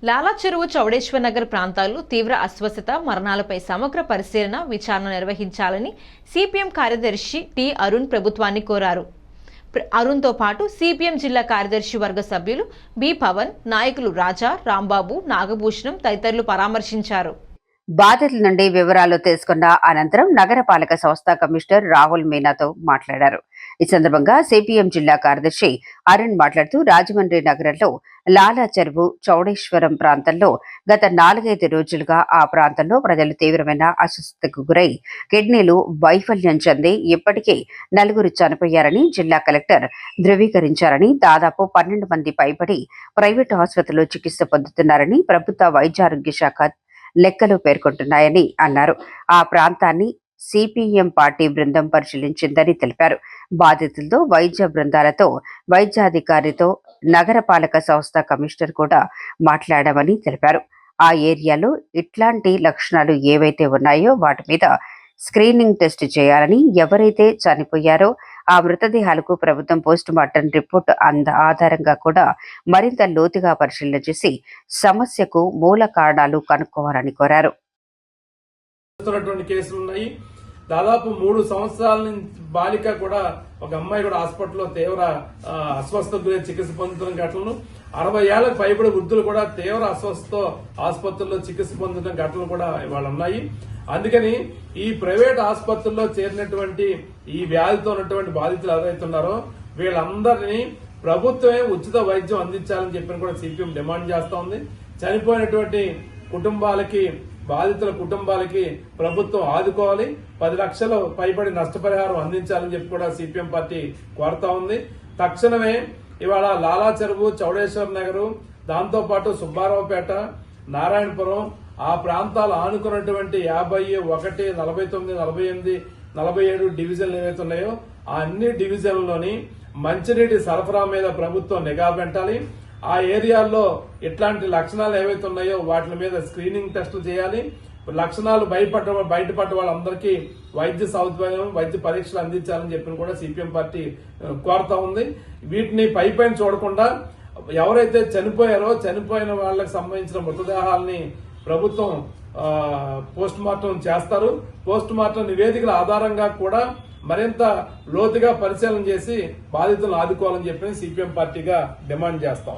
లాలా చెరువు చౌడేశ్వర్ నగర్ ప్రాంతాల్లో తీవ్ర అస్వస్థత మరణాలపై సమగ్ర పరిశీలన విచారణ నిర్వహించాలని సిపిఎం కార్యదర్శి టి అరుణ్ ప్రభుత్వాన్ని కోరారు. అరుణ్తో పాటు సిపిఎం జిల్లా కార్యదర్శి వర్గ సభ్యులు బి పవన్, నాయకులు రాజా, రాంబాబు, నాగభూషణం తదితరులు పరామర్శించారు. బాధితుల నుండి వివరాలు తెలుసుకున్న అనంతరం నగరపాలక సంస్థ కమిషనర్ రాహుల్ మీనాతో మాట్లాడారు. ఈ సందర్భంగా సిపిఎం జిల్లా కార్యదర్శి అరుణ్ మాట్లాడుతూ రాజమండ్రి నగరంలో లాలా చెరువు చౌడేశ్వరం ప్రాంతంలో గత 4-5 రోజులుగా ఆ ప్రాంతంలో ప్రజలు తీవ్రమైన అస్వస్థతకు గురై కిడ్నీలు వైఫల్యం చెంది ఇప్పటికే 4 చనిపోయారని జిల్లా కలెక్టర్ ధృవీకరించారని, దాదాపు 12 మంది పైబడి ప్రైవేటు ఆసుపత్రిలో చికిత్స పొందుతున్నారని ప్రభుత్వ వైద్యారోగ్య శాఖ లెక్కలు పేర్కొంటున్నాయని అన్నారు. ఆ ప్రాంతాన్ని సిపిఎం పార్టీ బృందం పరిశీలించిందని తెలిపారు. బాధితులతో వైద్య బృందాలతో వైద్యాధికారితో నగరపాలక సంస్థ కమిషనర్ కూడా మాట్లాడామని తెలిపారు. ఆ ఏరియాలో ఇట్లాంటి లక్షణాలు ఏవైతే ఉన్నాయో వాటి మీద స్క్రీనింగ్ టెస్ట్ చేయాలని, ఎవరైతే చనిపోయారో ఆ మృతదేహాలకు ప్రభుత్వం పోస్ట్ మార్టం రిపోర్ట్ ఆధారంగా కూడా మరింత లోతుగా పరిశీలన చేసి సమస్యకు మూల కారణాలు కనుక్కోవాలని కోరారు. దాదాపు 3 సంవత్సరాల నుంచి బాలిక కూడా, ఒక అమ్మాయి కూడా హాస్పిటల్లో తీవ్ర అస్వస్థతకు గురి చికిత్స పొందుతున్న ఘటనలు, 60 ఏళ్లకు పైబడి వృద్ధులు కూడా తీవ్ర అస్వస్థతో ఆసుపత్రుల్లో చికిత్స పొందుతున్న ఘటనలు కూడా ఇవాళ ఉన్నాయి. అందుకని ఈ ప్రైవేట్ ఆసుపత్రుల్లో చేరినటువంటి ఈ వ్యాధితో ఉన్నటువంటి బాధితులు ఎవరైతున్నారో వీళ్ళందరినీ ప్రభుత్వమే ఉచిత వైద్యం అందించాలని చెప్పి కూడా సిపిఎం డిమాండ్ చేస్తా ఉంది. చనిపోయినటువంటి కుటుంబాలకి, బాధితుల కుటుంబాలకి ప్రభుత్వం ఆదుకోవాలి, 10 లక్షలు పైబడి నష్టపరిహారం అందించాలని చెప్పి కూడా సిపిఎం పార్టీ కోరుతా ఉంది. తక్షణమే ఇవాళ లాలా చెరువు, చౌడేశ్వర్ నగరు, దాంతో పాటు సుబ్బారావుపేట, నారాయణపురం ఆ ప్రాంతాలు ఆనుకున్నటువంటి 51, 49, 48, 47 డివిజన్లు ఏవైతే ఉన్నాయో ఆ అన్ని డివిజన్లలోని మంచినీటి సరఫరా మీద ప్రభుత్వం నిఘా పెట్టాలి. ఆ ఏరియాల్లో ఇట్లాంటి లక్షణాలు ఏవైతే ఉన్నాయో వాటి మీద స్క్రీనింగ్ టెస్టులు చేయాలి. లక్షణాలు బయటపడ్డ వాళ్ళందరికీ వైద్య సౌకర్యం, వైద్య పరీక్షలు అందించాలని చెప్పి కూడా సిపిఎం పార్టీ కోరుతా ఉంది. వీటిని పైపైన చూడకుండా ఎవరైతే చనిపోయారో చనిపోయిన వాళ్ళకి సంబంధించిన మృతదేహాలని ప్రభుత్వం పోస్ట్ మార్టం చేస్తారు. పోస్ట్ మార్టం నివేదికల ఆధారంగా కూడా మరింత లోతుగా పరిశీలన చేసి బాధితులను ఆదుకోవాలని చెప్పి సిపిఎం పార్టీగా డిమాండ్ చేస్తాం.